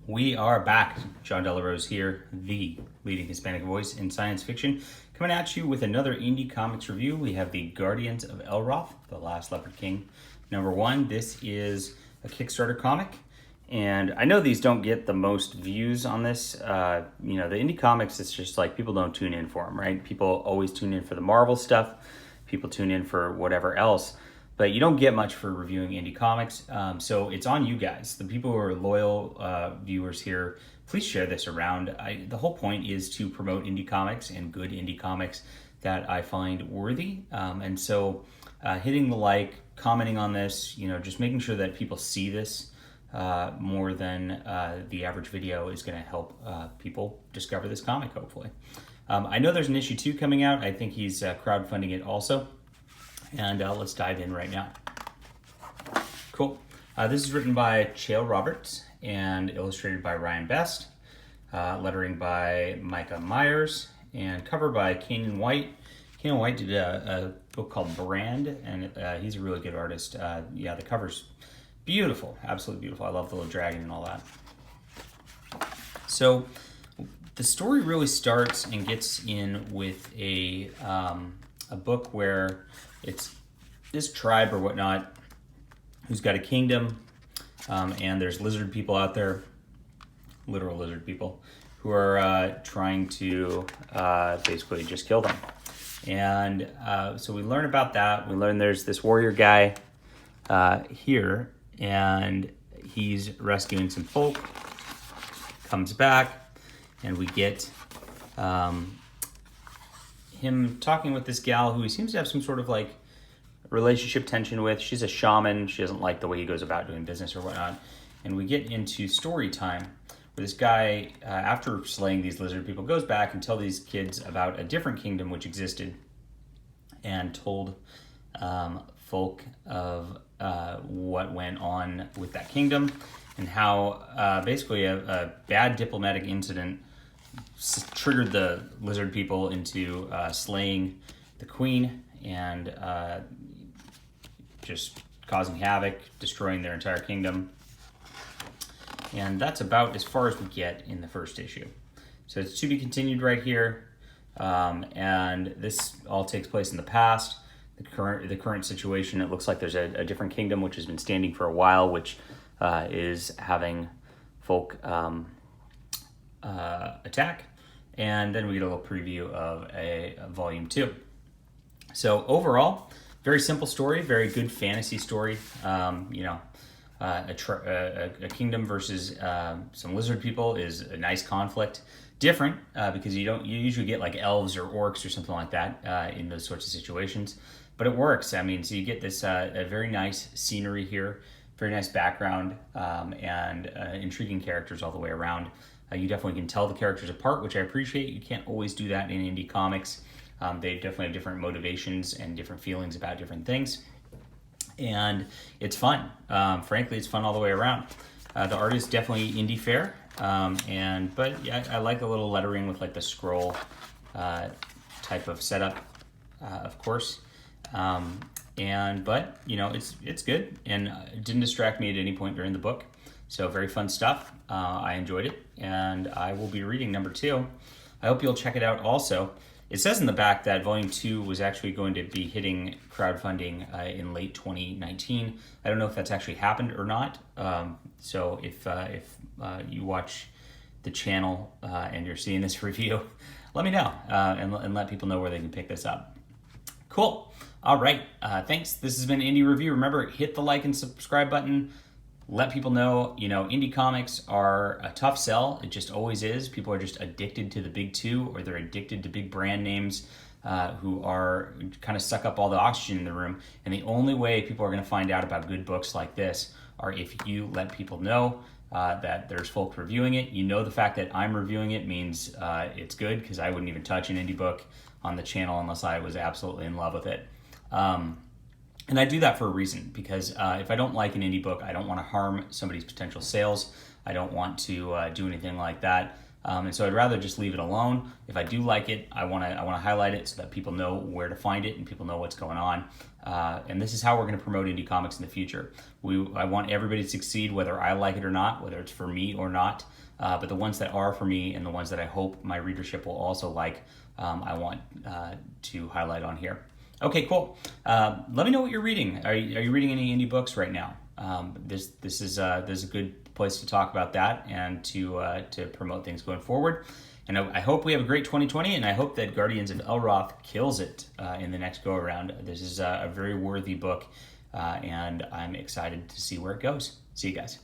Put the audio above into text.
We are back. John Delarose here, the leading Hispanic voice in science fiction, coming at you with another indie comics review. We have the Guardians of Erloth, The Last Leopard King, #1. This is a Kickstarter comic, and I know these don't get the most views on this. The indie comics, it's just like people don't tune in for them, right? People always tune in for the Marvel stuff. People tune in for whatever else. But you don't get much for reviewing indie comics, so it's on you guys. The people who are loyal viewers here, please share this around. The whole point is to promote indie comics and good indie comics that I find worthy. And so hitting the like, commenting on this, just making sure that people see this more than the average video is going to help people discover this comic, hopefully. I know there's an issue 2 coming out. I think he's crowdfunding it also. And let's dive in right now. Cool. This is written by Chael Roberts and illustrated by Ryan Best. Lettering by Micah Myers and cover by Kanan White. Kanan White did a book called Brand, and he's a really good artist. The cover's beautiful, absolutely beautiful. I love the little dragon and all that. So the story really starts and gets in with a book where it's this tribe or whatnot who's got a kingdom, and there's lizard people out there, literal lizard people, who are trying to basically just kill them. And so we learn about that. We learn there's this warrior guy here, and he's rescuing some folk, comes back, and we get him talking with this gal who he seems to have some sort of like relationship tension with. She's a shaman. She doesn't like the way he goes about doing business or whatnot. And we get into story time where this guy, after slaying these lizard people, goes back and tells these kids about a different kingdom which existed and told folk of what went on with that kingdom and how basically a bad diplomatic incident triggered the lizard people into slaying the queen and just causing havoc, destroying their entire kingdom. And that's about as far as we get in the first issue. So it's to be continued right here. And this all takes place in the past. The current situation, it looks like there's a different kingdom which has been standing for a while, which is having folk attack. And then we get a little preview of a volume 2. So overall, very simple story, very good fantasy story. A kingdom versus some lizard people is a nice conflict. Different because you usually get like elves or orcs or something like that in those sorts of situations. But it works. I mean, so you get this a very nice scenery here, very nice background, and intriguing characters all the way around. You definitely can tell the characters apart, which I appreciate. You can't always do that in indie comics. They definitely have different motivations and different feelings about different things. And it's fun. Frankly, it's fun all the way around. The art is definitely indie fare. But I like a little lettering with like the scroll type of setup, of course. But it's good, and it didn't distract me at any point during the book. So very fun stuff. I enjoyed it, and I will be reading #2. I hope you'll check it out also. It says in the back that Volume 2 was actually going to be hitting crowdfunding in late 2019. I don't know if that's actually happened or not. So if you watch the channel and you're seeing this review, let me know and let people know where they can pick this up. Cool. All right. Thanks. This has been Indie Review. Remember, hit the like and subscribe button. Let people know, indie comics are a tough sell. It just always is. People are just addicted to the big two, or they're addicted to big brand names who are kind of suck up all the oxygen in the room. And the only way people are going to find out about good books like this are if you let people know that there's folks reviewing it. The fact that I'm reviewing it means it's good, because I wouldn't even touch an indie book on the channel unless I was absolutely in love with it. And I do that for a reason, because if I don't like an indie book, I don't want to harm somebody's potential sales. I don't want to do anything like that. And so I'd rather just leave it alone. If I do like it, I want to highlight it so that people know where to find it and people know what's going on. And this is how we're going to promote indie comics in the future. I want everybody to succeed, whether I like it or not, whether it's for me or not. But the ones that are for me and the ones that I hope my readership will also like, I want to highlight on here. Okay, cool. Let me know what you're reading. Are you reading any indie books right now? This is a good place to talk about that and to promote things going forward. And I hope we have a great 2020, and I hope that Guardians of Elroth kills it in the next go around. This is a very worthy book, and I'm excited to see where it goes. See you guys.